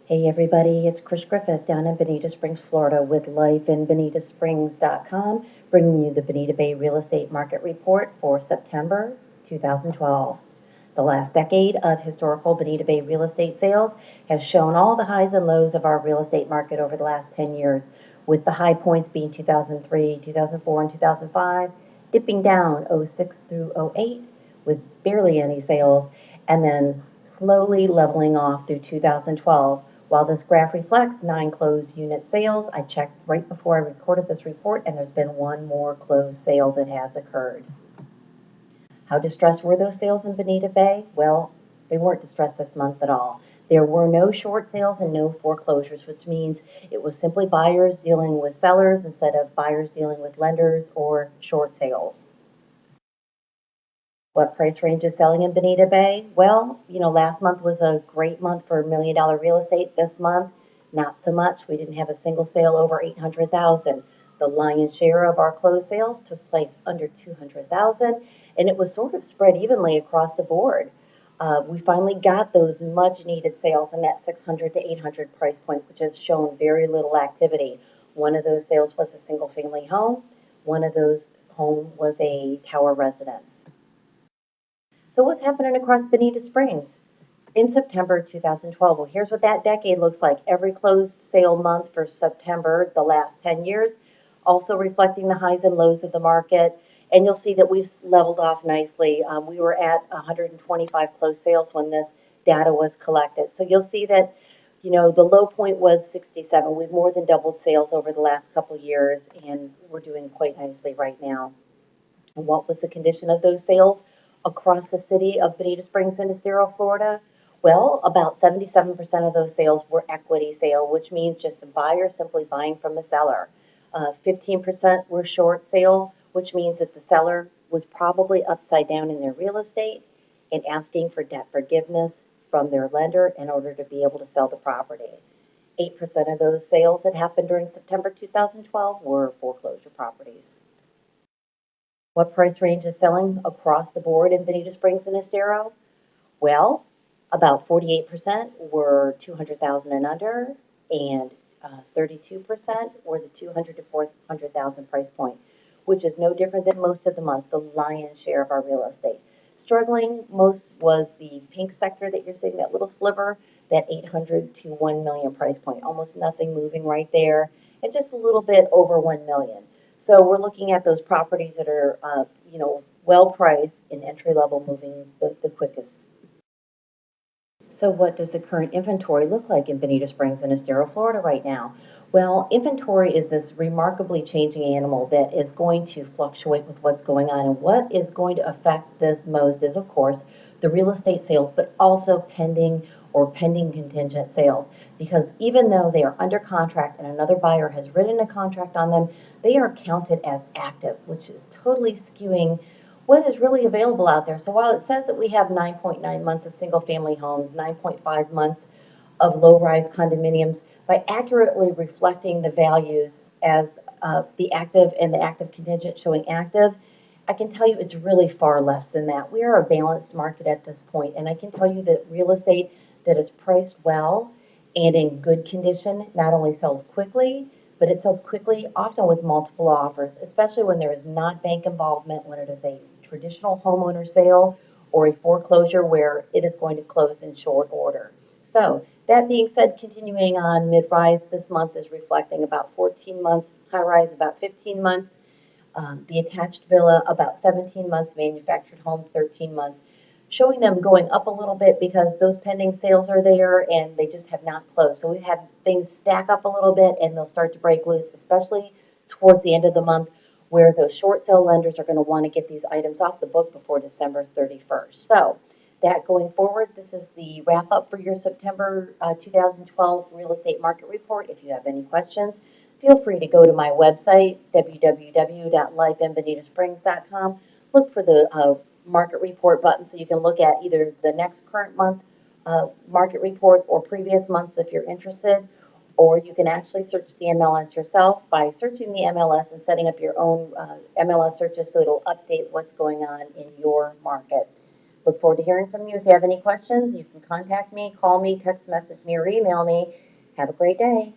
Hey everybody, it's Chris Griffith down in Bonita Springs, Florida with lifeinbonitasprings.com, bringing you the Bonita Bay Real Estate Market Report for September 2012. The last decade of historical Bonita Bay real estate sales has shown all the highs and lows of our real estate market over the last 10 years, with the high points being 2003, 2004, and 2005, dipping down '06 through '08 with barely any sales, and then slowly leveling off through 2012. While this graph reflects 9 closed unit sales, I checked right before I recorded this report, and there's been one more closed sale that has occurred. How distressed were those sales in Bonita Bay? Well, they weren't distressed this month at all. There were no short sales and no foreclosures, which means it was simply buyers dealing with sellers instead of buyers dealing with lenders or short sales. What price range is selling in Bonita Bay? Well, last month was a great month for $1 million real estate. This month, not so much. We didn't have a single sale over 800,000. The lion's share of our closed sales took place under 200,000, and it was sort of spread evenly across the board. We finally got those much needed sales in that 600 to 800 price point, which has shown very little activity. One of those sales was a single family home. One of those home was a tower residence. So what's happening across Bonita Springs in September 2012? Well, here's what that decade looks like. Every closed sale month for September, the last 10 years, also reflecting the highs and lows of the market. And you'll see that we've leveled off nicely. We were at 125 closed sales when this data was collected. So you'll see that, the low point was 67. We've more than doubled sales over the last couple years, and we're doing quite nicely right now. And what was the condition of those sales across the city of Bonita Springs and Estero, Florida? Well, about 77% of those sales were equity sale, which means just a buyer simply buying from the seller. 15% were short sale, which means that the seller was probably upside down in their real estate and asking for debt forgiveness from their lender in order to be able to sell the property. 8% of those sales that happened during September 2012 were foreclosure properties. What price range is selling across the board in Bonita Springs and Estero? Well, about 48% were 200,000 and under, and 32% were the 200 to 400,000 price point, which is no different than most of the months, the lion's share of our real estate. Struggling most was the pink sector that you're seeing, that little sliver, that 800 to 1 million price point. Almost nothing moving right there, and just a little bit over 1 million. So we're looking at those properties that are, well priced and entry level moving the quickest. So what does the current inventory look like in Bonita Springs and Estero, Florida right now? Well, inventory is this remarkably changing animal that is going to fluctuate with what's going on. And what is going to affect this most is, of course, the real estate sales, but also pending contingent sales. Because even though they are under contract and another buyer has written a contract on them, they are counted as active, which is totally skewing what is really available out there. So while it says that we have 9.9 months of single family homes, 9.5 months of low rise condominiums, by accurately reflecting the values as the active and the active contingent showing active, I can tell you it's really far less than that. We are a balanced market at this point, and I can tell you that real estate that is priced well and in good condition not only sells quickly, but it sells quickly, often with multiple offers, especially when there is not bank involvement, when it is a traditional homeowner sale or a foreclosure where it is going to close in short order. So that being said, continuing on, mid-rise this month is reflecting about 14 months, high-rise about 15 months, the attached villa about 17 months, manufactured home 13 months, showing them going up a little bit because those pending sales are there and they just have not closed. So we've had things stack up a little bit and they'll start to break loose, especially towards the end of the month where those short sale lenders are going to want to get these items off the book before December 31st. So that going forward, this is the wrap up for your September 2012 real estate market report. If you have any questions, feel free to go to my website, www.lifeinbonitasprings.com. Look for the market report button so you can look at either the next current month market reports or previous months if you're interested, or you can actually search the MLS yourself by searching the MLS and setting up your own MLS searches so it'll update what's going on in your market. Look forward to hearing from you. If you have any questions, you can contact me, call me, text message me, or email me. Have a great day.